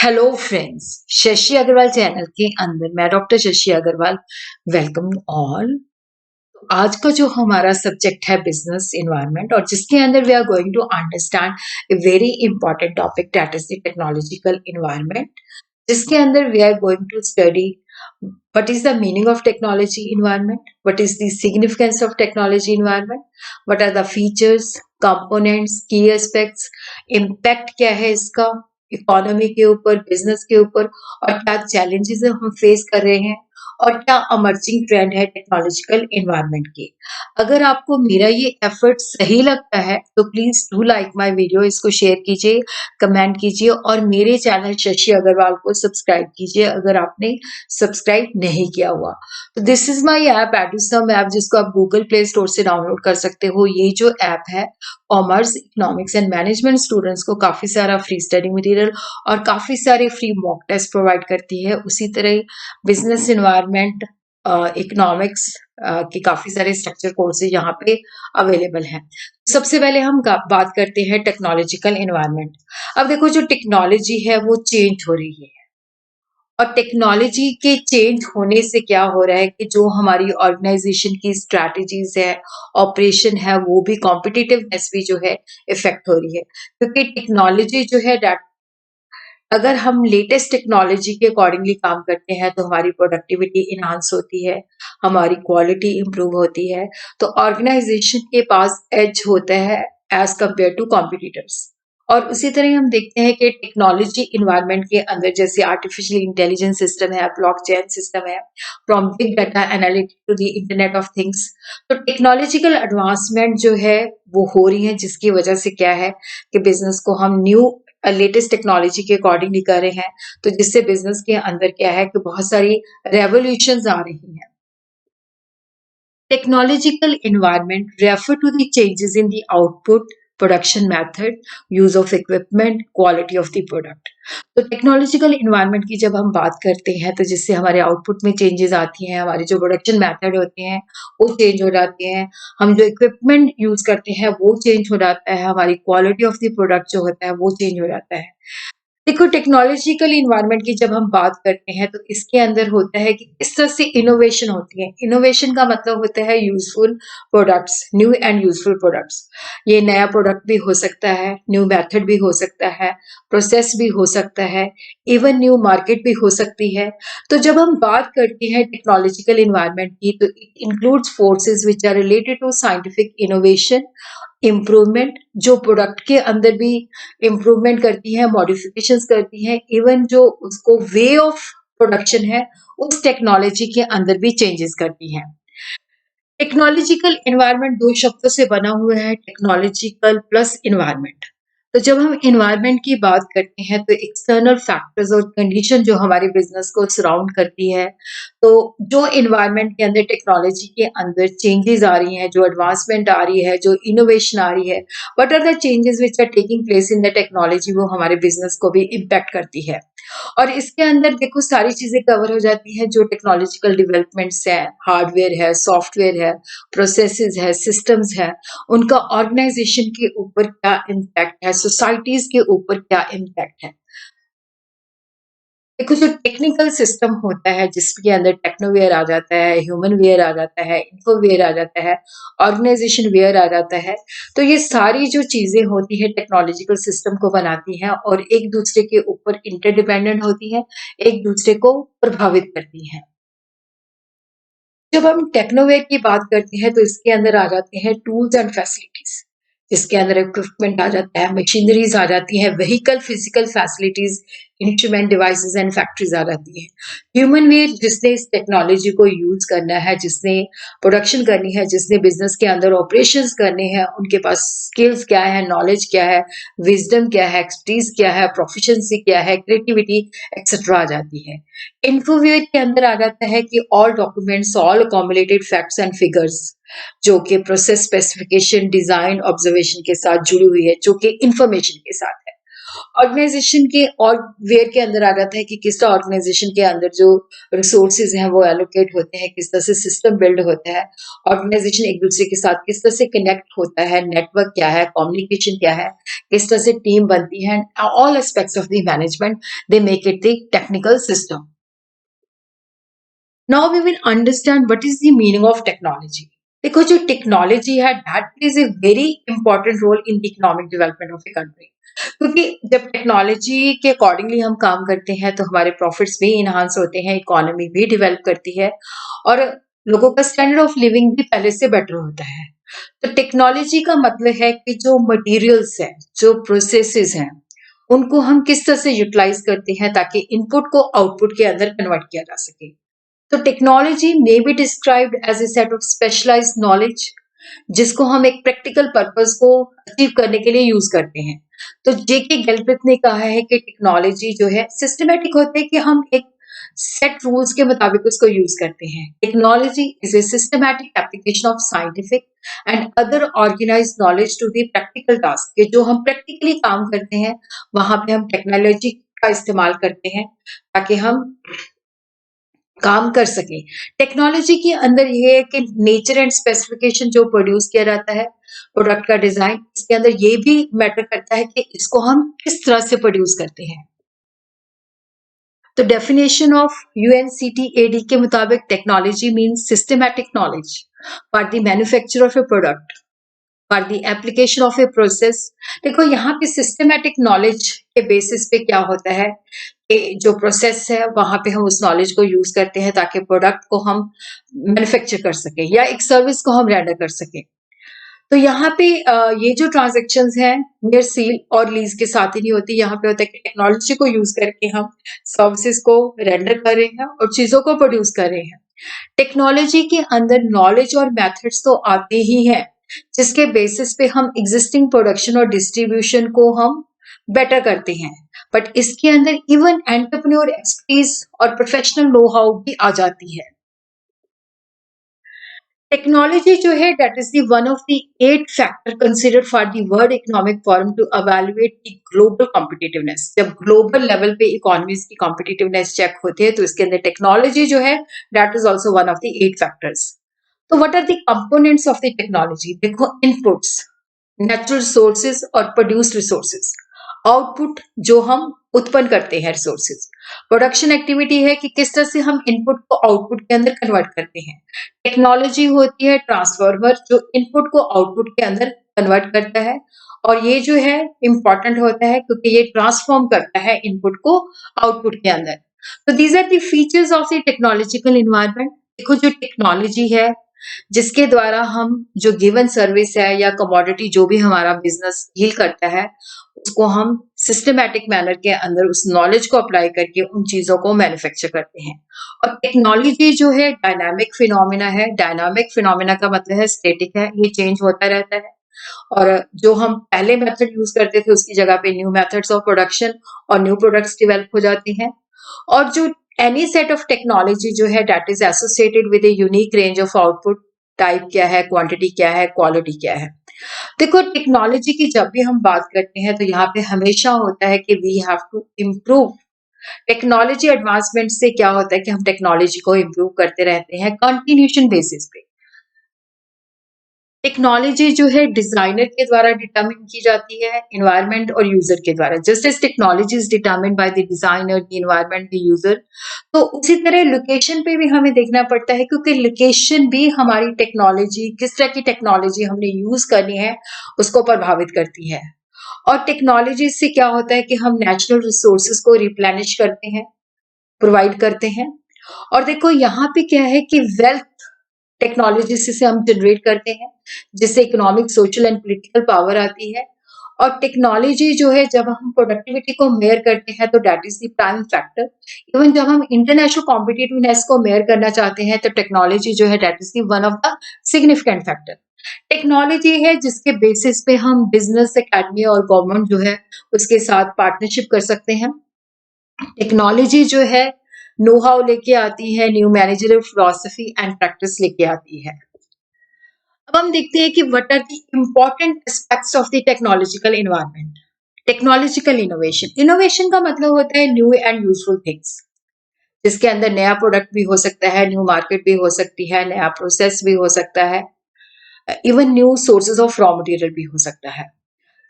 Hello friends, Shashi Agrawal channel के अंदर मैं doctor Shashi Agrawal welcome all. आज का जो हमारा सब्जेक्ट है बिजनेस इन्वायरमेंट और जिसके अंदर we are going to understand a very important topic that is the technological environment, जिसके अंदर we are going to study what is the meaning of technology environment, what is the significance of technology environment, what are the features, components, key aspects, impact क्या है इसका economy के ऊपर, business के ऊपर, और क्या चैलेंजेस हम फेस कर रहे हैं और क्या अमर्जिंग ट्रेंड है टेक्नोलॉजिकल एनवायरनमेंट के। अगर आपको मेरा ये एफर्ट सही लगता है तो please do like my video, इसको शेयर कीजिए, कमेंट कीजिए और मेरे चैनल शशि अग्रवाल को सब्सक्राइब कीजिए अगर आपने सब्सक्राइब नहीं किया हुआ। तो this is my app Edusum app, जिसको आप गूगल प्ले स्टोर से डाउनलोड कर सकते हो। ये जो ऐप है commerce, economics and management students को काफी सारा फ्री स्टडी मटेरियल और काफी सारे फ्री मॉक टेस्ट प्रोवाइड करती है। उसी तरह बिजनेस इन्वायरमेंट, इकोनॉमिक्स के काफी सारे स्ट्रक्चर कोर्सेज यहाँ पे अवेलेबल हैं। सबसे पहले हम बात करते हैं टेक्नोलॉजिकल इन्वायरमेंट। अब देखो, जो टेक्नोलॉजी है वो चेंज हो रही है और टेक्नोलॉजी के चेंज होने से क्या हो रहा है कि जो हमारी ऑर्गेनाइजेशन की स्ट्रैटेजीज है, ऑपरेशन है, वो भी कॉम्पिटिटिवनेस भी जो है इफेक्ट हो रही है, क्योंकि टेक्नोलॉजी जो है अगर हम लेटेस्ट टेक्नोलॉजी के अकॉर्डिंगली काम करते हैं तो हमारी प्रोडक्टिविटी इनहांस होती है, हमारी क्वालिटी इंप्रूव होती है, तो ऑर्गेनाइजेशन के पास एज होता है एज कंपेयर टू कॉम्पिटिटर्स। और उसी तरह हम देखते हैं कि टेक्नोलॉजी इन्वायरमेंट के अंदर जैसे आर्टिफिशियल इंटेलिजेंस सिस्टम है, ब्लॉकचेन सिस्टम है, from big data analytics to the internet of things, तो टेक्नोलॉजिकल एडवांसमेंट जो है वो हो रही है, जिसकी वजह से क्या है कि बिजनेस को हम न्यू लेटेस्ट टेक्नोलॉजी के अकॉर्डिंगली कर रहे हैं, तो जिससे बिजनेस के अंदर क्या है कि बहुत सारी रेवोल्यूशंस आ रही हैं। Technological environment refer to the changes in the output, production method, use of equipment, quality of the product. तो टेक्नोलॉजिकल इन्वायरमेंट की जब हम बात करते हैं तो जिससे हमारे आउटपुट में चेंजेस आती हैं, हमारे जो प्रोडक्शन मेथड होते हैं वो चेंज हो जाते हैं, हम जो इक्विपमेंट यूज करते हैं वो चेंज हो जाता है, हमारी क्वालिटी ऑफ द प्रोडक्ट जो होता है वो चेंज हो जाता है। देखो, टेक्नोलॉजिकल इन्वायरमेंट की जब हम बात करते हैं तो इसके अंदर होता है कि किस तरह से इनोवेशन होती है। इनोवेशन का मतलब होता है useful products, new and useful products. ये नया प्रोडक्ट भी हो सकता है, न्यू मेथड भी हो सकता है, प्रोसेस भी हो सकता है, इवन न्यू मार्केट भी हो सकती है। तो जब हम बात करते हैं टेक्नोलॉजिकल इन्वायरमेंट की तो it includes forces which are related to scientific innovation, improvement, जो प्रोडक्ट के अंदर भी इम्प्रूवमेंट करती है, मॉडिफिकेशंस करती है, इवन जो उसको वे ऑफ प्रोडक्शन है उस टेक्नोलॉजी के अंदर भी चेंजेस करती हैं। टेक्नोलॉजिकल एनवायरनमेंट दो शब्दों से बना हुआ है, टेक्नोलॉजिकल प्लस एनवायरनमेंट। तो जब हम एनवायरनमेंट की बात करते हैं तो एक्सटर्नल फैक्टर्स और कंडीशन जो हमारे बिजनेस को सराउंड करती है, तो जो एनवायरनमेंट के अंदर टेक्नोलॉजी के अंदर चेंजेस आ रही हैं, जो एडवांसमेंट आ रही है, जो इनोवेशन आ रही है, what are the changes which are taking place in the technology, वो हमारे बिजनेस को भी इम्पैक्ट करती है। और इसके अंदर देखो सारी चीजें कवर हो जाती हैं, जो टेक्नोलॉजिकल डेवलपमेंट्स है, हार्डवेयर है, सॉफ्टवेयर है, प्रोसेसेस है, सिस्टम्स है, उनका ऑर्गेनाइजेशन के ऊपर क्या इम्पैक्ट है, सोसाइटीज के ऊपर क्या इम्पैक्ट है। देखो, जो टेक्निकल सिस्टम होता है जिसके अंदर टेक्नोवेयर आ जाता है, ह्यूमन वेयर आ जाता है, इन्फोवेयर आ जाता है, ऑर्गेनाइजेशन वेयर आ जाता है, तो ये सारी जो चीजें होती है टेक्नोलॉजिकल सिस्टम को बनाती हैं और एक दूसरे के ऊपर इंटरडिपेंडेंट होती हैं, एक दूसरे को प्रभावित करती हैं। जब हम टेक्नोवेयर की बात करते हैं तो इसके अंदर आ जाते हैं टूल्स एंड फैसिलिटीज, जिसके अंदर इक्विपमेंट आ जाता है, मशीनरीज आ जाती हैं, vehicle physical facilities, instrument devices and factories आ जाती हैं। ह्यूमन वेयर, जिसने इस टेक्नोलॉजी को यूज करना है, जिसने प्रोडक्शन करनी है, जिसने बिजनेस के अंदर ऑपरेशंस करने हैं, उनके पास स्किल्स क्या है, नॉलेज क्या है, विजडम क्या है, एक्सपर्टीज क्या है, प्रोफिशिएंसी क्या है, क्रिएटिविटी एक्सेट्रा आ जाती है। इन्फोवेयर के अंदर आ जाता है कि all documents, all accommodated facts and figures, जो कि प्रोसेस स्पेसिफिकेशन, डिजाइन, ऑब्जर्वेशन के साथ जुड़ी हुई है, जो कि इंफॉर्मेशन के साथ है। ऑर्गेनाइजेशन के और वेयर के अंदर आ जाता है कि किस तरह ऑर्गेनाइजेशन के अंदर जो रिसोर्सेज हैं वो एलोकेट होते हैं, किस तरह से सिस्टम बिल्ड होता है, ऑर्गेनाइजेशन एक दूसरे के साथ किस तरह से कनेक्ट होता है, नेटवर्क क्या है, कम्युनिकेशन क्या है, किस तरह से टीम बनती है, all aspects of the management they make it the technical system. Now we will understand what is the meaning of technology. देखो जो टेक्नोलॉजी है that plays a very important role in the economic development of a country. क्योंकि जब technology के accordingly हम काम करते हैं तो हमारे प्रॉफिट्स भी इनहांस होते हैं, इकोनॉमी भी डेवलप करती है और लोगों का स्टैंडर्ड ऑफ लिविंग भी पहले से बेटर होता है. तो टेक्नोलॉजी का मतलब है कि जो मटेरियल्स हैं, जो प्रोसेसेस हैं, उनको हम किस तरह से यूटिलाइज करते हैं ताकि इनपुट को आउटपुट के अंदर कन्वर्ट किया जा सके. तो technology may be described as a set of specialised knowledge जिसको हम एक प्रैक्टिकल पर्पस को अचीव करने के लिए यूज करते हैं. तो जेके गैल्ब्रेथ ने कहा है कि टेक्नोलॉजी जो है सिस्टमेटिक होते हैं कि हम एक सेट रूल्स के मुताबिक उसको यूज करते हैं. Technology is a systematic application of scientific and other organised knowledge to the practical task. के जो हम प्रैक्टिकली काम करते हैं वहां पे हम टेक्नोलॉजी का इस्तेमाल करते हैं ताकि हम काम कर सके. टेक्नोलॉजी के अंदर ये है कि नेचर एंड स्पेसिफिकेशन जो प्रोड्यूस किया जाता है, प्रोडक्ट का डिजाइन, इसके अंदर ये भी मैटर करता है कि इसको हम किस तरह से प्रोड्यूस करते हैं. तो डेफिनेशन ऑफ यूएनसीटीएडी के मुताबिक technology means systematic knowledge for the manufacture of A product for the application of a process. देखो यहाँ पे सिस्टमैटिक नॉलेज के बेसिस पे क्या होता है कि जो प्रोसेस है वहां पे हम उस नॉलेज को यूज करते हैं ताकि प्रोडक्ट को हम मैन्युफैक्चर कर सके या एक सर्विस को हम रेंडर कर सके. तो यहाँ पे ये जो ट्रांजेक्शन्स हैं नियर सील और लीज के साथ ही नहीं होती. यहाँ पे होता है कि टेक्नोलॉजी को यूज करके हम सर्विसेज को रेंडर कर रहे हैं और चीजों को प्रोड्यूस कर रहे हैं. टेक्नोलॉजी के अंदर नॉलेज और मेथड्स तो आते ही हैं जिसके बेसिस पे हम एग्जिस्टिंग प्रोडक्शन और डिस्ट्रीब्यूशन को हम बेटर करते हैं. बट इसके अंदर इवन एंटरप्रेन्योर एक्सपर्टीज और प्रोफेशनल नो हाउ भी आ जाती है. टेक्नोलॉजी जो है that is the one of the 8 factor considered for the World Economic Forum to evaluate the global competitiveness. जब ग्लोबल लेवल पे इकोनॉमीज की कॉम्पिटिटिवनेस चेक होती है तो इसके अंदर टेक्नोलॉजी जो है that is also one of the 8 factors. तो what are the components of the technology? देखो, इनपुट्स, नेचुरल रिसोर्सेज और प्रोड्यूस्ड रिसोर्सेज. आउटपुट जो हम उत्पन्न करते हैं रिसोर्सेज. प्रोडक्शन एक्टिविटी है कि किस तरह से हम इनपुट को आउटपुट के अंदर कन्वर्ट करते हैं. टेक्नोलॉजी होती है ट्रांसफॉर्मर जो इनपुट को आउटपुट के अंदर कन्वर्ट करता है और ये जो है इंपॉर्टेंट होता है क्योंकि ये ट्रांसफॉर्म करता है इनपुट को आउटपुट के अंदर. तो these are the features of the technological environment. देखो, जो टेक्नोलॉजी है जिसके द्वारा हम जो गिवन सर्विस है या कमोडिटी जो भी हमारा बिजनेस डील करता है उसको हम सिस्टमैटिक मैनर के अंदर उस नॉलेज को अप्लाई करके उन चीजों को मैन्युफैक्चर करते हैं. और टेक्नोलॉजी जो है डायनामिक फिनोमिना है. डायनामिक फिनोमिना का मतलब है स्टैटिक है, ये चेंज होता रहता है. और जो हम पहले मेथड यूज करते थे उसकी जगह पे न्यू मेथड्स ऑफ प्रोडक्शन और न्यू प्रोडक्ट्स डेवलप हो जाते हैं. और जो एनी सेट ऑफ टेक्नोलॉजी जो है that is associated with a unique range of output. Type क्या है, क्वांटिटी क्या है, क्वालिटी क्या है. देखो, टेक्नोलॉजी की जब भी हम बात करते हैं तो यहाँ पे हमेशा होता है कि we have to improve. Technology advancement से क्या होता है कि हम टेक्नोलॉजी को इम्प्रूव करते रहते हैं कंटिन्यूशन बेसिस पे. टेक्नोलॉजी जो है डिजाइनर के द्वारा डिटरमिन की जाती है, एनवायरनमेंट और यूजर के द्वारा. Just as technology is determined by the designer, the environment, the user. तो उसी तरह लोकेशन पे भी हमें देखना पड़ता है क्योंकि लोकेशन भी हमारी टेक्नोलॉजी, किस तरह की टेक्नोलॉजी हमने यूज करनी है उसको प्रभावित करती है. और टेक्नोलॉजी से क्या होता है कि हम नेचुरल रिसोर्सेज को रिप्लेनिश करते हैं, प्रोवाइड करते हैं. और देखो यहाँ पे क्या है कि वेल्थ टेक्नोलॉजी से हम जनरेट करते हैं जिससे economic, social and political power आती है. और टेक्नोलॉजी जो है जब हम प्रोडक्टिविटी को मेयर करते हैं तो that is the prime factor. Even जब हम इंटरनेशनल कॉम्पिटिटिवनेस को मेयर करना चाहते हैं तो टेक्नोलॉजी जो है that is the one of the significant factor. Technology है जिसके बेसिस पे हम बिजनेस, एकेडमी और गवर्नमेंट जो है उसके साथ पार्टनरशिप कर सकते हैं. टेक्नोलॉजी जो है नो हाउ लेके आती है, new managerial philosophy and practice लेके आती है. अब हम देखते हैं कि what are the important aspects of the technological environment. Technological innovation, innovation का मतलब होता है न्यू एंड यूजफुल थिंग्स, जिसके अंदर नया प्रोडक्ट भी हो सकता है, न्यू मार्केट भी हो सकती है, नया प्रोसेस भी हो सकता है, even new sources of raw material भी हो सकता है।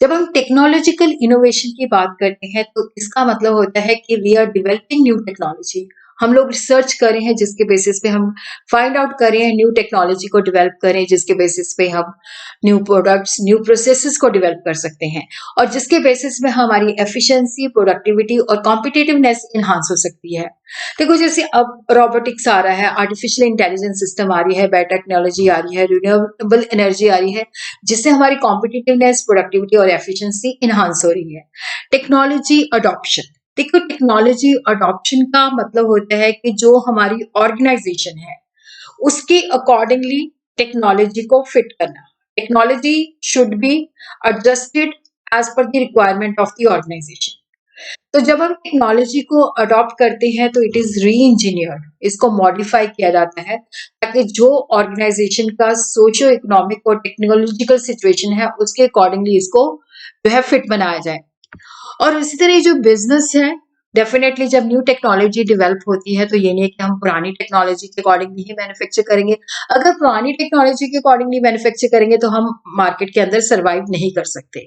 जब हम टेक्नोलॉजिकल इनोवेशन की बात करते हैं तो इसका मतलब होता है कि we are developing new technology. हम लोग रिसर्च कर रहे हैं जिसके बेसिस पे हम फाइंड आउट कर रहे हैं, न्यू टेक्नोलॉजी को डेवलप करें जिसके बेसिस पे हम न्यू प्रोडक्ट्स, न्यू प्रोसेसेस को डेवलप कर सकते हैं और जिसके बेसिस में हमारी एफिशिएंसी, प्रोडक्टिविटी और कॉम्पिटिटिवनेस इन्हांस हो सकती है। देखो जैसे अब रोबोटिक्स आ रहा है, आर्टिफिशियल इंटेलिजेंस सिस्टम आ रही है, बायोटेक्नोलॉजी आ रही है, रिन्यूएबल एनर्जी आ रही है, जिससे हमारी कॉम्पिटिटिवनेस, प्रोडक्टिविटी और एफिशिएंसी इन्हांस हो रही है। टेक्नोलॉजी अडॉप्शन, देखो टेक्नोलॉजी अडॉप्शन का मतलब होता है कि जो हमारी ऑर्गेनाइजेशन है उसके अकॉर्डिंगली टेक्नोलॉजी को फिट करना। Technology should be adjusted as per the requirement of the organisation. तो जब हम टेक्नोलॉजी को अडॉप्ट करते हैं तो इट इज री इंजीनियर्ड, इसको मॉडिफाई किया जाता है ताकि जो ऑर्गेनाइजेशन का सोशियो इकोनॉमिक और टेक्नोलॉजिकल सिचुएशन है उसके अकॉर्डिंगली इसको जो है फिट बनाया जाए। और इसी तरह जो बिजनेस है, डेफिनेटली जब न्यू टेक्नोलॉजी डेवलप होती है तो ये नहीं है कि हम पुरानी टेक्नोलॉजी के अकॉर्डिंगली ही मैन्युफैक्चर करेंगे। अगर पुरानी टेक्नोलॉजी के अकॉर्डिंगली मैन्युफैक्चर करेंगे तो हम मार्केट के अंदर सर्वाइव नहीं कर सकते।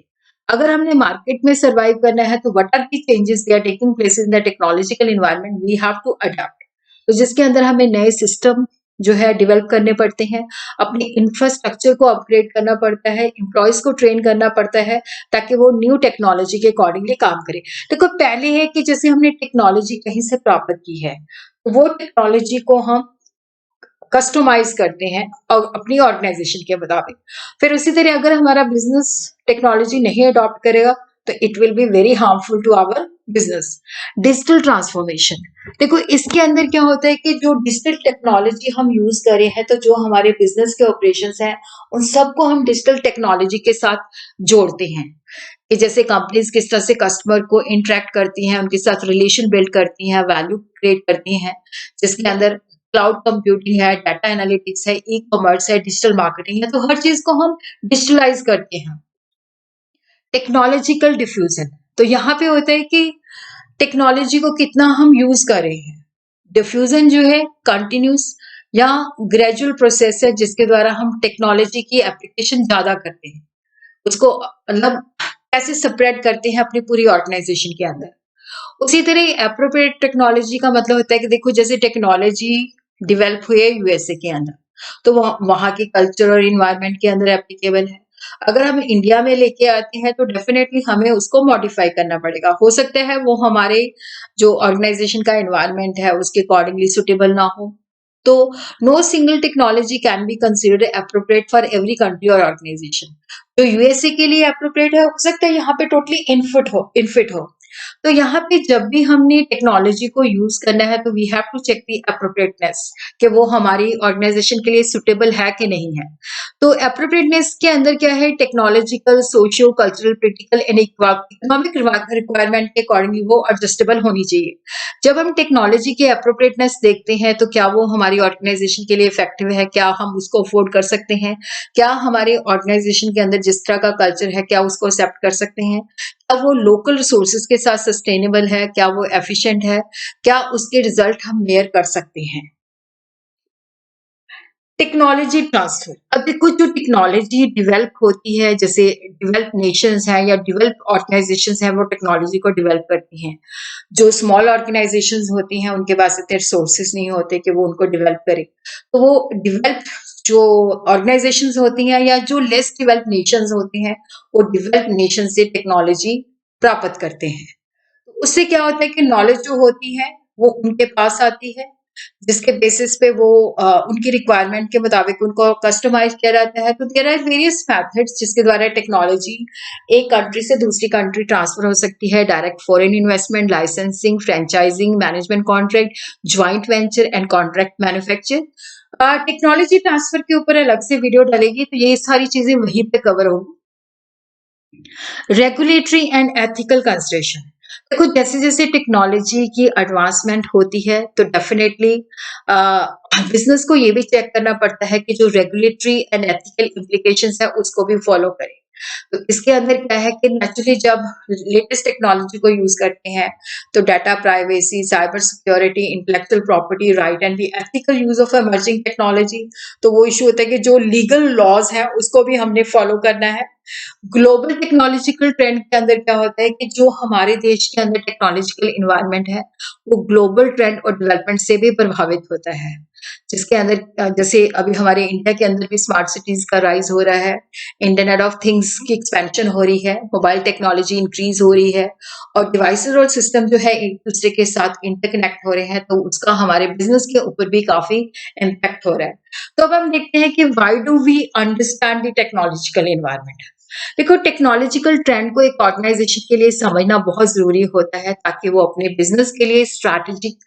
अगर हमने मार्केट में सर्वाइव करना है तो what are the changes they are taking place in the technological environment, we have to adopt. तो जिसके अंदर हमें नए सिस्टम जो है डेवलप करने पड़ते हैं, अपने इंफ्रास्ट्रक्चर को अपग्रेड करना पड़ता है, एम्प्लॉयज को ट्रेन करना पड़ता है ताकि वो न्यू टेक्नोलॉजी के अकॉर्डिंगली काम करे। देखो पहले है कि जैसे हमने टेक्नोलॉजी कहीं से प्राप्त की है, वो टेक्नोलॉजी को हम कस्टमाइज करते हैं और अपनी ऑर्गेनाइजेशन के मुताबिक। फिर उसी तरह अगर हमारा बिजनेस टेक्नोलॉजी नहीं अडॉप्ट करेगा तो it will be very harmful to our business. Digital transformation, देखो इसके अंदर क्या होता है कि जो डिजिटल टेक्नोलॉजी हम यूज कर रहे हैं तो जो हमारे बिजनेस के ऑपरेशंस हैं उन सबको हम डिजिटल टेक्नोलॉजी के साथ जोड़ते हैं कि जैसे कंपनीज किस तरह से कस्टमर को इंटरेक्ट करती हैं, उनके साथ रिलेशन बिल्ड करती हैं, वैल्यू क्रिएट करती हैं, जिसके अंदर क्लाउड कंप्यूटिंग है, डाटा एनालिटिक्स है, ई कॉमर्स है, डिजिटल मार्केटिंग है, तो हर चीज को हम डिजिटलाइज करते हैं। टेक्नोलॉजिकल डिफ्यूजन, तो यहाँ पे होता है कि टेक्नोलॉजी को कितना हम यूज कर रहे हैं। डिफ्यूजन जो है कंटिन्यूस या ग्रेजुअल प्रोसेस है जिसके द्वारा हम टेक्नोलॉजी की एप्लीकेशन ज्यादा करते हैं, उसको मतलब कैसे स्प्रेड करते हैं अपनी पूरी ऑर्गेनाइजेशन के अंदर। उसी तरह एप्रोप्रिएट टेक्नोलॉजी का मतलब होता है कि देखो जैसे टेक्नोलॉजी डेवलप हुई है यूएसए के अंदर, तो वहां के कल्चर और इन्वायरमेंट के अंदर एप्लीकेबल है। अगर हम इंडिया में लेके आते हैं तो डेफिनेटली हमें उसको मॉडिफाई करना पड़ेगा। हो सकता है वो हमारे जो ऑर्गेनाइजेशन का एनवायरमेंट है उसके अकॉर्डिंगली सुटेबल ना हो। तो no single technology can be considered appropriate for every country और ऑर्गेनाइजेशन। जो यूएसए के लिए एप्रोप्रिएट है हो सकता है यहाँ पे टोटली इनफिट हो। तो यहाँ पे जब भी हमने टेक्नोलॉजी को यूज करना है तो we have to check the appropriateness कि वो हमारी ऑर्गेनाइजेशन के लिए सुटेबल है कि नहीं है। तो एप्रोप्रिएटनेस के अंदर क्या है, technological, socio cultural, political and economic requirement के अकॉर्डिंगली वो एडजस्टेबल होनी चाहिए। जब हम टेक्नोलॉजी की एप्रोप्रिएटनेस देखते हैं तो क्या वो हमारी ऑर्गेनाइजेशन के लिए इफेक्टिव है, क्या हम उसको अफोर्ड कर सकते हैं, क्या हमारे ऑर्गेनाइजेशन के अंदर जिस तरह का कल्चर है क्या उसको एक्सेप्ट कर सकते हैं, क्या वो लोकल रिसोर्सेज के साथ सस्टेनेबल है, क्या वो एफिशिएंट है, क्या उसके रिजल्ट हम मेयर कर सकते हैं। टेक्नोलॉजी ट्रांसफर, अब देखो जो टेक्नोलॉजी डेवलप होती है, जैसे डेवलप नेशंस हैं या डेवलप ऑर्गेनाइजेशंस हैं वो टेक्नोलॉजी को डेवलप करती हैं। जो स्मॉल ऑर्गेनाइजेशंस होती हैं उनके पास इतने रिसोर्सेज नहीं होते कि वो उनको डेवलप करें, तो वो डेवलप जो ऑर्गेनाइजेशंस होती हैं या जो लेस डेवलप नेशंस होती हैं वो डेवलप नेशन से टेक्नोलॉजी प्राप्त करते हैं। तो उससे क्या होता है कि नॉलेज जो होती है वो उनके पास आती है, जिसके बेसिस पे वो उनकी रिक्वायरमेंट के मुताबिक उनको कस्टमाइज किया जाता है। तो देयर आर वेरियस मेथड्स जिसके द्वारा टेक्नोलॉजी एक कंट्री से दूसरी कंट्री ट्रांसफर हो सकती है। Direct foreign investment, licensing, franchising, management contract, joint venture and contract manufacture. Technology transfer के ऊपर अलग से वीडियो डालेगी तो ये सारी चीजें वहीं पे कवर होगी। रेगुलेटरी एंड एथिकल कंसिडरेशन, देखो जैसे जैसे टेक्नोलॉजी की एडवांसमेंट होती है तो डेफिनेटली बिजनेस को ये भी चेक करना पड़ता है कि जो रेगुलेटरी एंड एथिकल इम्प्लीकेशंस है उसको भी फॉलो करें। तो इसके अंदर क्या है कि नेचुरली जब लेटेस्ट टेक्नोलॉजी को यूज़ करते हैं, तो data privacy, cyber security, intellectual property right and the ethical use of emerging technology, तो वो इश्यू होता है कि जो लीगल लॉज़ हैं, उसको भी हमने फॉलो करना है। ग्लोबल टेक्नोलॉजिकल ट्रेंड के अंदर क्या होता है कि जो हमारे देश के अंदर टेक्नोलॉजिकल एनवायरनमेंट है, वो ग्लोबल ट्रेंड और डेवलपमेंट से भी प्रभावित होता है। जिसके अंदर जैसे अभी हमारे इंडिया के अंदर भी स्मार्ट सिटीज़ का राइज़ हो रहा है, इंटरनेट ऑफ थिंग्स की एक्सपेंशन हो रही है, मोबाइल टेक्नोलॉजी इंक्रीज़ हो रही है और डिवाइसेज़ और सिस्टम जो है एक-दूसरे के साथ इंटरकनेक्ट हो रहे हैं, तो उसका हमारे बिज़नेस के ऊपर भी काफ़ी इम्पैक्ट हो रहा है। तो अब हम देखते हैं कि why do we understand the technological environment? देखो, टेक्नोलॉजिकल ट्रेंड को एक ऑर्गेनाइजेशन के लिए समझना बहुत ज़रूरी होता है ताकि वो अपने बिज़नेस के लिए स्ट्रैटेजिक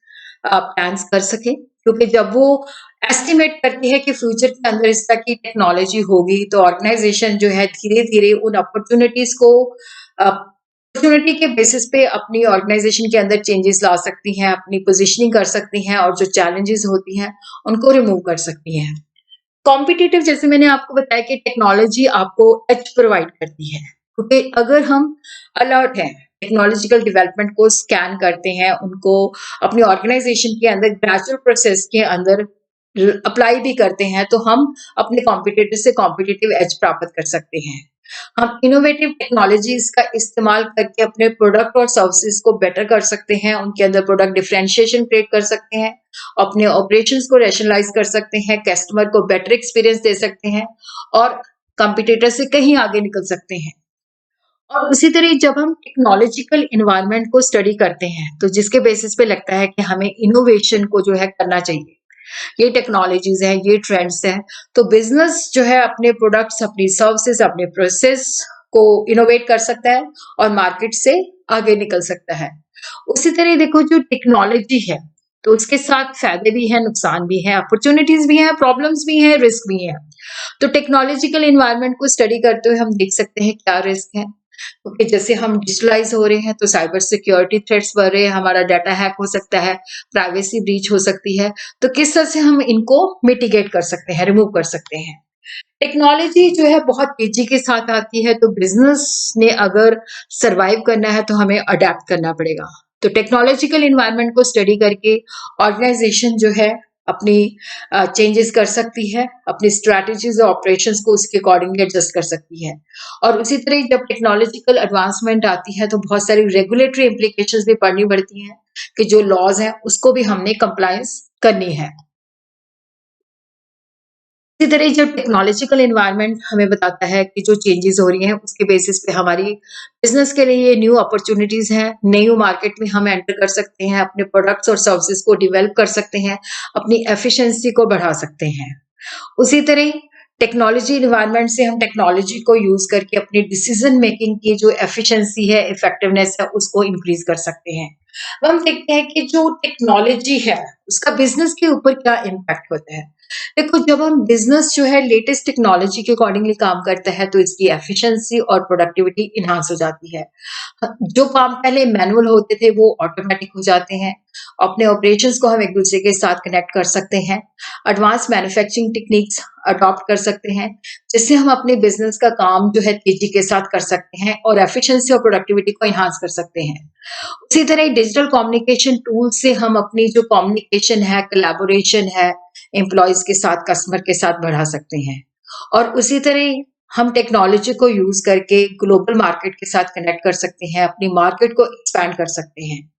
प्लान्स कर सके, क्योंकि जब वो एस्टिमेट करती है कि फ्यूचर के अंदर इस तरह की टेक्नोलॉजी होगी, तो ऑर्गेनाइजेशन जो है धीरे-धीरे उन अपॉर्च्युनिटीज़ को अपॉर्च्युनिटी के बेसिस पे अपनी ऑर्गेनाइजेशन के अंदर चेंजेस ला सकती हैं, अपनी पोजीशनिंग कर सकती हैं और जो चैलेंजेस होती हैं, उनको रिमूव कर सकती हैं। कॉम्पिटिटिव, जैसे मैंने आपको बताया कि टेक्नोलॉजी आपको एज प्रोवाइड करती है, क्योंकि अगर हम अलर्ट हैं, टेक्नोलॉजिकल डेवलपमेंट को स्कैन करते हैं, उनको अपनी ऑर्गेनाइजेशन के अंदर ग्रेजुअल प्रोसेस के अंदर अप्लाई भी करते हैं, तो हम अपने कॉम्पिटिटर से कॉम्पिटिटिव एज प्राप्त कर सकते हैं। हम इनोवेटिव टेक्नोलॉजीज का इस्तेमाल करके अपने प्रोडक्ट और सर्विसेज को बेटर कर सकते हैं, उनके अंदर प्रोडक्ट डिफरेंशिएशन क्रिएट कर सकते हैं, अपने ऑपरेशंस को रैशनलाइज कर सकते हैं, कस्टमर को बेटर एक्सपीरियंस दे सकते हैं और कंपटीटर से कहीं आगे निकल सकते हैं। और उसी तरह जब हम टेक्नोलॉजिकल एनवायरनमेंट को स्टडी करते हैं, तो जिसके बेसिस पे लगता है कि हमें इनोवेशन को जो है करना चाहिए, ये टेक्नोलॉजीज हैं, ये ट्रेंड्स हैं, तो बिजनेस जो है अपने प्रोडक्ट्स, अपनी सर्विसेज, अपने प्रोसेस को इनोवेट कर सकता है और मार्केट से आगे निकल सकता है। उसी तरह देखो, जो टेक्नोलॉजी है, तो उसके साथ फायदे भी हैं, नुकसान भी हैं, अपॉर्चुनिटीज भी हैं, प्रॉब्लम्स भी हैं, रिस्क भी हैं। तो टेक्नोलॉजिकल एनवायरनमेंट को स्टडी करते हुए हम देख सकते हैं क्या रिस्क है, क्योंकि जैसे हम डिजिटलाइज हो रहे हैं, तो साइबर सिक्योरिटी थ्रेट्स बढ़ रहे हैं, हमारा डाटा हैक हो सकता है, प्राइवेसी ब्रीच हो सकती है, तो किस तरह से हम इनको मिटिगेट कर सकते हैं, रिमूव कर सकते हैं। टेक्नोलॉजी जो है बहुत तेजी के साथ आती है, तो बिजनेस ने अगर सरवाइव करना है तो हमें अडेप्ट करना पड़ेगा। तो टेक्नोलॉजिकल एनवायरनमेंट को स्टडी करके ऑर्गेनाइजेशन जो है अपनी चेंजेस कर सकती है, अपनी स्ट्रैटेजीज और ऑपरेशंस को उसके अकॉर्डिंगली एडजस्ट कर सकती है। और उसी तरह जब टेक्नोलॉजिकल एडवांसमेंट आती है, तो बहुत सारी रेगुलेटरी इम्प्लीकेशंस भी पढ़नी पड़ती हैं कि जो लॉज हैं उसको भी हमने कंप्लायंस करनी है। इसी तरह जब टेक्नोलॉजिकल एनवायरनमेंट हमें बताता है कि जो चेंजेस हो रही हैं, उसके बेसिस पे हमारी बिजनेस के लिए न्यू अपॉर्चुनिटीज हैं, न्यू मार्केट में हम एंटर कर सकते हैं, अपने प्रोडक्ट्स और सर्विसेज को डेवलप कर सकते हैं, अपनी एफिशिएंसी को बढ़ा सकते हैं। उसी तरह टेक्नोलॉजी एनवायरनमेंट से हम टेक्नोलॉजी को यूज करके अपनी डिसीजन मेकिंग की जो एफिशिएंसी है, इफेक्टिवनेस है, उसको इंक्रीज कर सकते हैं। अब हम देखते हैं कि जो टेक्नोलॉजी है, उसका बिजनेस के ऊपर क्या इम्पैक्ट होता है। देखो, जब हम बिजनेस जो है लेटेस्ट टेक्नोलॉजी के अकॉर्डिंगली काम करता है, तो इसकी एफिशिएंसी और प्रोडक्टिविटी इन्हांस हो जाती है। जो काम पहले मैनुअल होते थे, वो ऑटोमेटिक हो जाते हैं। अपने ऑपरेशंस को हम एक दूसरे के साथ कनेक्ट कर सकते हैं, एडवांस मैन्युफैक्चरिंग टेक्निक्स अडॉप्ट कर सकते हैं, जिससे हम अपने बिजनेस का काम जो है तेजी के साथ कर सकते हैं और एफिशिएंसी और प्रोडक्टिविटी को इन्हांस कर सकते हैं। उसी तरह डिजिटल कम्युनिकेशन टूल से हम अपनी जो कम्युनिकेशन है, कोलैबोरेशन है, एम्प्लॉइज के साथ, कस्टमर के साथ बढ़ा सकते हैं। और उसी तरह हम टेक्नोलॉजी को यूज करके ग्लोबल मार्केट के साथ कनेक्ट कर सकते हैं, अपनी मार्केट को एक्सपैंड कर सकते हैं।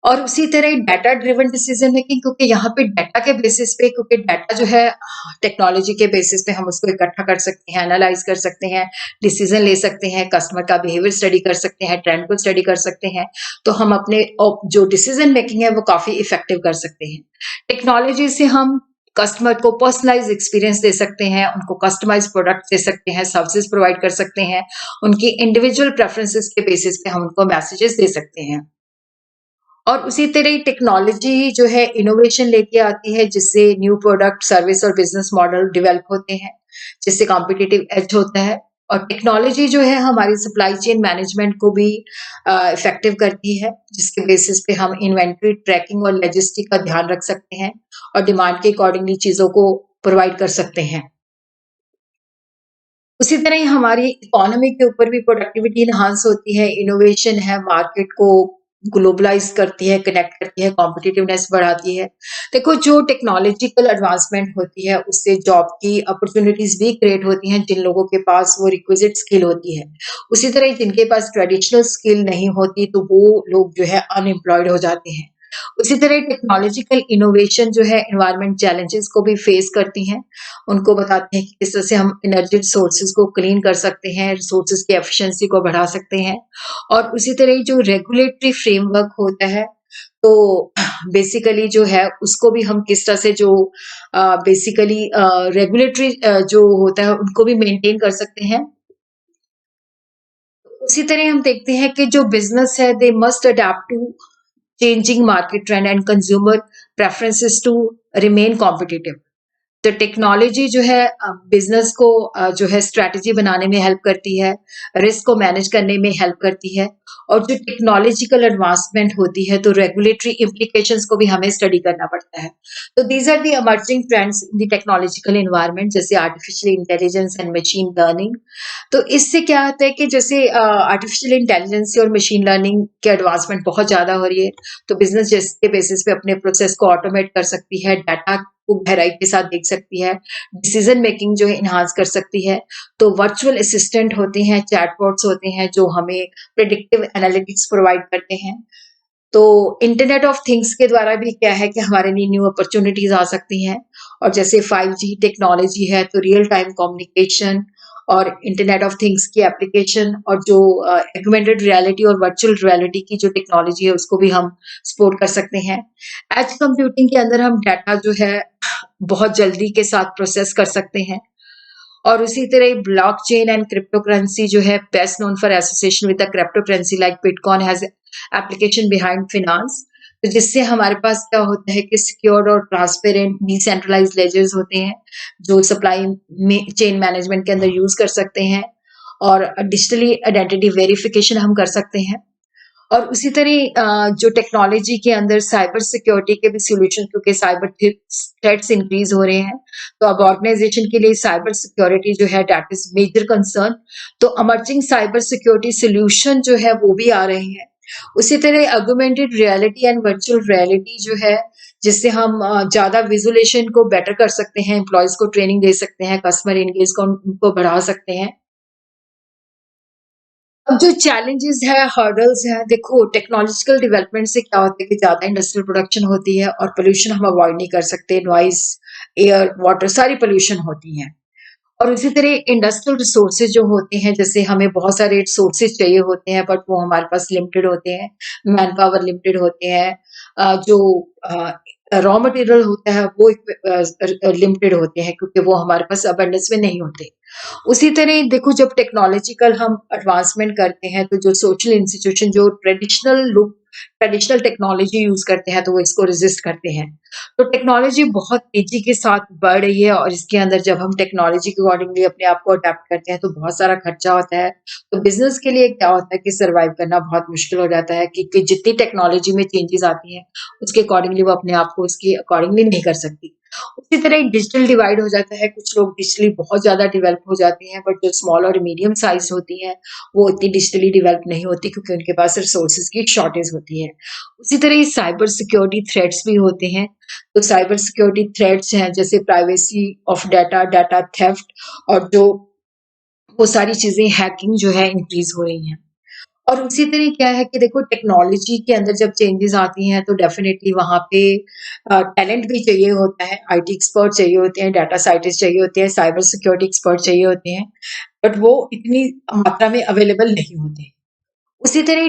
और उसी तरह डाटा ड्रिवन डिसीजन मेकिंग, क्योंकि यहाँ पे डाटा के बेसिस पे, क्योंकि डाटा जो है टेक्नोलॉजी के बेसिस पे हम उसको इकट्ठा कर सकते हैं, एनालाइज कर सकते हैं, डिसीजन ले सकते हैं, कस्टमर का बिहेवियर स्टडी कर सकते हैं, ट्रेंड को स्टडी कर सकते हैं, तो हम अपने जो डिसीजन मेकिंग है वो काफी इफेक्टिव कर सकते हैं। टेक्नोलॉजी से हम कस्टमर को पर्सनलाइज एक्सपीरियंस दे सकते हैं, उनको कस्टमाइज प्रोडक्ट दे सकते हैं, सर्विसेज प्रोवाइड कर सकते हैं, उनकी इंडिविजुअल प्रेफरेंसेस के बेसिस पे हम उनको मैसेजेस दे सकते हैं। और उसी तरह टेक्नोलॉजी जो है इनोवेशन लेके आती है, जिससे न्यू प्रोडक्ट, सर्विस और बिजनेस मॉडल डेवलप होते हैं, जिससे कॉम्पिटिटिव एज होता है। और टेक्नोलॉजी जो है हमारी सप्लाई चेन मैनेजमेंट को भी इफेक्टिव करती है, जिसके बेसिस पे हम इन्वेंट्री ट्रैकिंग और लॉजिस्टिक का ध्यान रख सकते हैं और डिमांड के अकॉर्डिंगली चीजों को प्रोवाइड कर सकते हैं। उसी तरह ही हमारी इकोनॉमी के ऊपर भी प्रोडक्टिविटी एनहांस होती है, इनोवेशन है, मार्केट को ग्लोबलाइज़ करती है, कनेक्ट करती है, कॉम्पिटिटिवनेस बढ़ाती है। देखो जो टेक्नोलॉजिकल एडवांसमेंट होती है उससे जॉब की अपॉर्च्युनिटीज़ भी क्रिएट होती हैं जिन लोगों के पास वो रिक्विजिट स्किल होती है। उसी तरह जिनके पास ट्रेडिशनल स्किल नहीं होती तो वो लोग जो है अनएम्प्लॉयड हो जाते हैं। उसी तरह टेक्नोलॉजिकल इनोवेशन जो है एनवायरनमेंट चैलेंजेस को भी फेस करती हैं। उनको बताते हैं कि किस तरह से हम एनर्जी रिसोर्सेज को क्लीन कर सकते हैं, रिसोर्सेज की एफिशिएंसी को बढ़ा सकते हैं और उसी तरह जो रेगुलेटरी फ्रेमवर्क होता है तो बेसिकली जो है उसको भी हम किस तरह से जो बेसिकली रेगुलेटरी जो होता है उनको भी मेंटेन कर सकते हैं। उसी तरह हम देखते हैं कि जो बिजनेस है they must adapt to changing market trend and consumer preferences to remain competitive. तो टेक्नोलॉजी जो है बिजनेस को जो है स्ट्रैटेजी बनाने में हेल्प करती है, रिस्क को मैनेज करने में हेल्प करती है और जो टेक्नोलॉजिकल एडवांसमेंट होती है तो रेगुलेटरी इम्प्लीकेशंस को भी हमें स्टडी करना पड़ता है। तो these are the emerging trends in the technological environment जैसे artificial intelligence and machine learning. तो इससे क्या होता है कि जैसे आर्टिफिशियल इंटेलिजेंस और मशीन लर्निंग के एडवांसमेंट बहुत ज़्यादा हो रही है, तो बिजनेस जिसके बेसिस पे अपने प्रोसेस को ऑटोमेट कर सकती है, डाटा को गहराई के साथ देख सकती है, डिसीजन मेकिंग जो है इन्हांस कर सकती है। तो वर्चुअल असिस्टेंट होते हैं, चैटबॉट्स होते हैं जो हमें प्रेडिक्टिव एनालिटिक्स प्रोवाइड करते हैं। तो इंटरनेट ऑफ थिंग्स के द्वारा भी क्या है कि हमारे लिए न्यू अपॉर्चुनिटीज आ सकती हैं और जैसे 5G टेक्नोलॉजी है तो रियल टाइम कम्युनिकेशन और इंटरनेट ऑफ थिंग्स की एप्लीकेशन और जो एगमेंटेड रियलिटी और वर्चुअल रियलिटी की जो टेक्नोलॉजी है उसको भी हम सपोर्ट कर सकते हैं। एज कंप्यूटिंग के अंदर हम डाटा जो है बहुत जल्दी के साथ प्रोसेस कर सकते हैं और उसी तरह ब्लॉकचेन एंड क्रिप्टोकरेंसी जो है best known for association with the cryptocurrency like bitcoin has application behind finance. तो जिससे हमारे पास क्या होता है कि सिक्योर्ड और ट्रांसपेरेंट डिसेंट्रलाइज्ड लेजर्स होते हैं जो सप्लाई में चेन मैनेजमेंट के अंदर यूज कर सकते हैं और डिजिटली आइडेंटिटी वेरिफिकेशन हम कर सकते हैं। और उसी तरह जो टेक्नोलॉजी के अंदर साइबर सिक्योरिटी के भी सॉल्यूशन क्योंकि साइबर थ्रेट्स इंक्रीज हो रहे हैं तो अब ऑर्गेनाइजेशन के लिए साइबर सिक्योरिटी जो है दैट इज मेजर कंसर्न। तो अमर्जिंग साइबर सिक्योरिटी सॉल्यूशन जो है वो भी आ रहे हैं। उसी तरह augmented reality and virtual reality जो है जिससे हम ज्यादा विजुअलेशन को बेटर कर सकते हैं, एम्प्लॉयज को ट्रेनिंग दे सकते हैं, कस्टमर एंगेज को उनको बढ़ा सकते हैं। अब जो चैलेंजेस है, हर्डल्स हैं, देखो टेक्नोलॉजिकल डेवलपमेंट से क्या होता है कि ज़्यादा इंडस्ट्रियल प्रोडक्शन होती है और पोल्यूशन हम अवॉइड नहीं कर सकते, नॉइज़, एयर, वाटर सारी पोल्यूशन होती हैं। और उसी तरह इंडस्ट्रियल रिसोर्सेज जो होते हैं, जैसे हमें बहुत सारे रिसोर्सेज चाहिए होते हैं बट वो हमारे पास लिमिटेड होते हैं, मैन पावर लिमिटेड होते हैं, जो रॉ मटेरियल होता है वो लिमिटेड होते हैं क्योंकि वो हमारे पास अबंडेंस में नहीं होते। उसी तरह देखो जब टेक्नोलॉजिकल हम एडवांसमेंट करते हैं तो जो सोशल इंस्टीट्यूशन जो ट्रेडिशनल टेक्नोलॉजी यूज करते हैं तो वो इसको रेजिस्ट करते हैं। तो टेक्नोलॉजी बहुत तेजी के साथ बढ़ रही है और इसके अंदर जब हम टेक्नोलॉजी के अकॉर्डिंगली अपने आप को अडेप्ट करते हैं तो बहुत सारा खर्चा होता है। तो बिजनेस के लिए क्या होता है कि सर्वाइव करना बहुत मुश्किल हो जाता है क्योंकि जितनी टेक्नोलॉजी में चेंजेस आती हैं उसके अकॉर्डिंगली वो अपने आप को उसके अकॉर्डिंगली नहीं कर सकती। उसी तरह एक डिजिटल डिवाइड हो जाता है, कुछ लोग डिजिटली बहुत ज़्यादा डेवलप हो जाते हैं बट जो स्मॉल और मीडियम साइज़ होती हैं, वो इतनी डिजिटली डेवलप नहीं होती क्योंकि उनके पास रिसोर्सेज़ की शॉर्टेज होती है। उसी तरह साइबर सिक्योरिटी थ्रेट्स भी होते हैं, तो साइबर सिक्योरिटी थ्रेट्स हैं जैसे privacy of data, data theft और जो वो सारी चीज़ें हैकिंग जो है इंक्रीज़ हो रही हैं। और उसी तरह क्या है कि देखो टेक्नोलॉजी के अंदर जब चेंजेस आती हैं तो डेफिनेटली वहाँ पे टैलेंट भी चाहिए होता है, आईटी एक्सपर्ट चाहिए होते हैं, डाटा साइंटिस्ट चाहिए होते हैं, साइबर सिक्योरिटी एक्सपर्ट चाहिए होते हैं, बट वो इतनी मात्रा में अवेलेबल नहीं होते। उसी तरह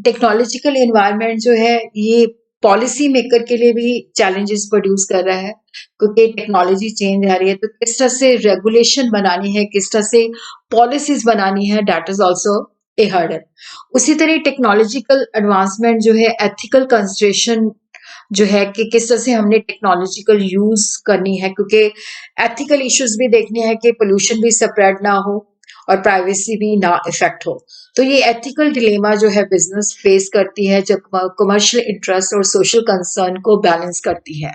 टेक्नोलॉजिकल एनवायरनमेंट जो है ये पॉलिसी मेकर के लिए भी चैलेंजेस प्रोड्यूस कर रहा है क्योंकि टेक्नोलॉजी चेंज आ रही है तो किस तरह से रेगुलेशन बनानी है, किस तरह से पॉलिसीज बनानी है, that is also a hurdle. उसी तरह टेक्नोलॉजिकल एडवांसमेंट जो है एथिकल कंसिडरेशन जो है कि किस तरह से हमने टेक्नोलॉजिकल यूज करनी है क्योंकि एथिकल इश्यूज भी देखने हैं कि पोल्यूशन भी स्प्रेड ना हो और प्राइवेसी भी ना इफेक्ट हो। तो ये एथिकल डिलेमा जो है बिजनेस फेस करती है जब कमर्शियल इंटरेस्ट और सोशल कंसर्न को बैलेंस करती है।